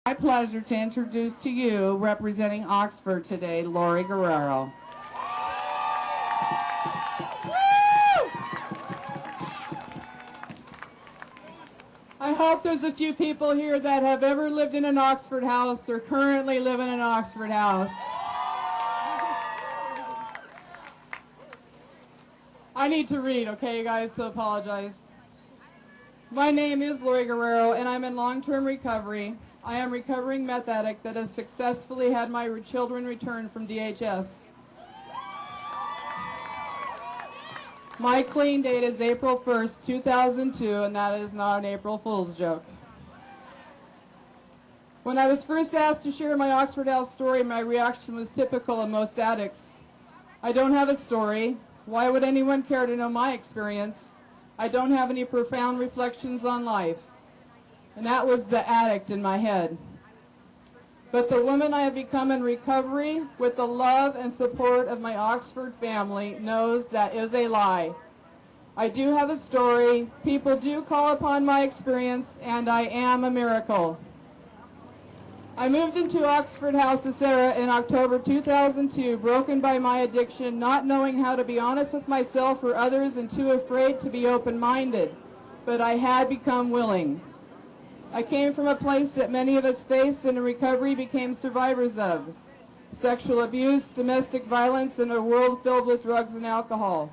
My pleasure to introduce to you, representing Oxford today, Lori Guerrero. I hope there's a few people here that have ever lived in an Oxford house or currently live in an Oxford house. I need to read, okay, you guys, so apologize. My name is Lori Guerrero, and I'm in long-term recovery. I am a recovering meth addict that has successfully had my children returned from DHS. My clean date is April 1st, 2002, and that is not an April Fool's joke. When I was first asked to share my Oxford House story, my reaction was typical of most addicts. I don't have a story. Why would anyone care to know my experience? I don't have any profound reflections on life. And that was the addict in my head. But the woman I have become in recovery, with the love and support of my Oxford family, knows that is a lie. I do have a story. People do call upon my experience, and I am a miracle. I moved into Oxford House of Sarah in October 2002, broken by my addiction, not knowing how to be honest with myself or others, and too afraid to be open-minded. But I had become willing. I came from a place that many of us faced and in recovery became survivors of: sexual abuse, domestic violence, and a world filled with drugs and alcohol.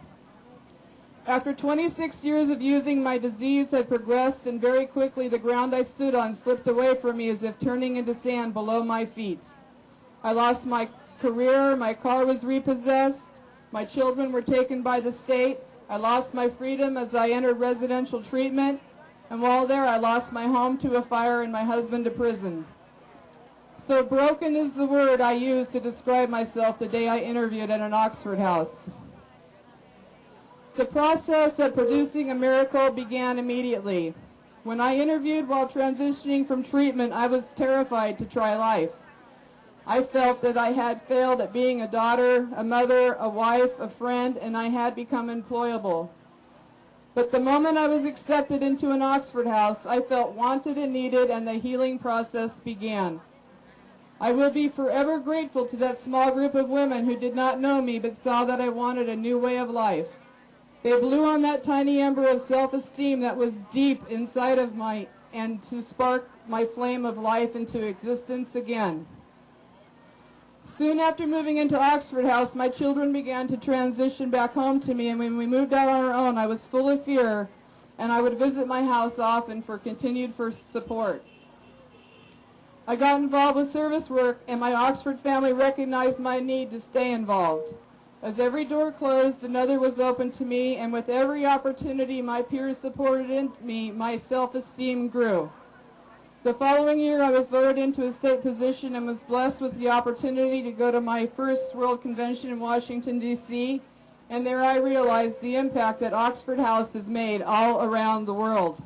After 26 years of using, my disease had progressed, and very quickly the ground I stood on slipped away from me as if turning into sand below my feet. I lost my career, my car was repossessed, my children were taken by the state, I lost my freedom as I entered residential treatment, and while there I lost my home to a fire and my husband to prison. So broken is the word I used to describe myself the day I interviewed at an Oxford house. The process of producing a miracle began immediately. When I interviewed while transitioning from treatment, I was terrified to try life. I felt that I had failed at being a daughter, a mother, a wife, a friend, and I had become unemployable. But the moment I was accepted into an Oxford house, I felt wanted and needed, and the healing process began. I will be forever grateful to that small group of women who did not know me but saw that I wanted a new way of life. They blew on that tiny ember of self-esteem that was deep inside of and to spark my flame of life into existence again. Soon after moving into Oxford House, my children began to transition back home to me, and when we moved out on our own, I was full of fear, and I would visit my house often for continued support. I got involved with service work, and my Oxford family recognized my need to stay involved. As every door closed, another was open to me, and with every opportunity my peers supported in me, my self-esteem grew. The following year, I was voted into a state position and was blessed with the opportunity to go to my first World Convention in Washington, D.C., and there I realized the impact that Oxford House has made all around the world.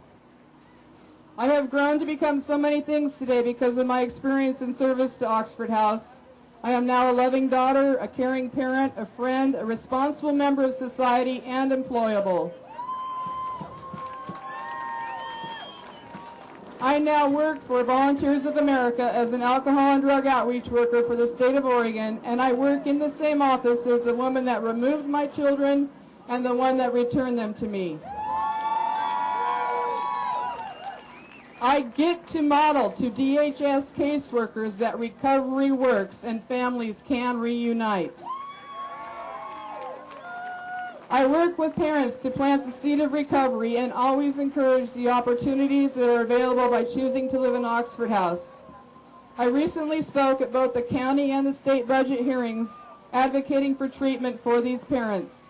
I have grown to become so many things today because of my experience in service to Oxford House. I am now a loving daughter, a caring parent, a friend, a responsible member of society, and employable. I now work for Volunteers of America as an alcohol and drug outreach worker for the state of Oregon, and I work in the same office as the woman that removed my children and the one that returned them to me. I get to model to DHS caseworkers that recovery works and families can reunite. I work with parents to plant the seed of recovery and always encourage the opportunities that are available by choosing to live in Oxford House. I recently spoke at both the county and the state budget hearings advocating for treatment for these parents.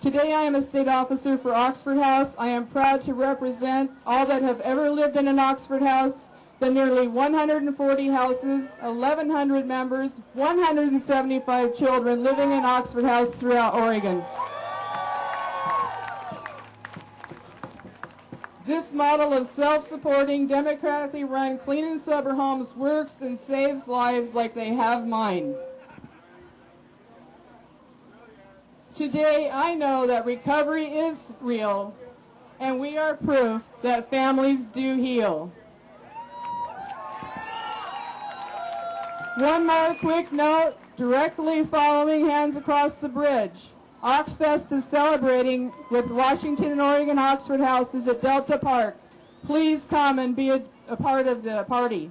Today I am a state officer for Oxford House. I am proud to represent all that have ever lived in an Oxford House, the nearly 140 houses, 1,100 members, 175 children living in Oxford House throughout Oregon. This model of self-supporting, democratically run, clean and sober homes works and saves lives like they have mine. Today, I know that recovery is real, and we are proof that families do heal. One more quick note, directly following Hands Across the Bridge. Oxfest is celebrating with Washington and Oregon Oxford Houses at Delta Park. Please come and be a part of the party.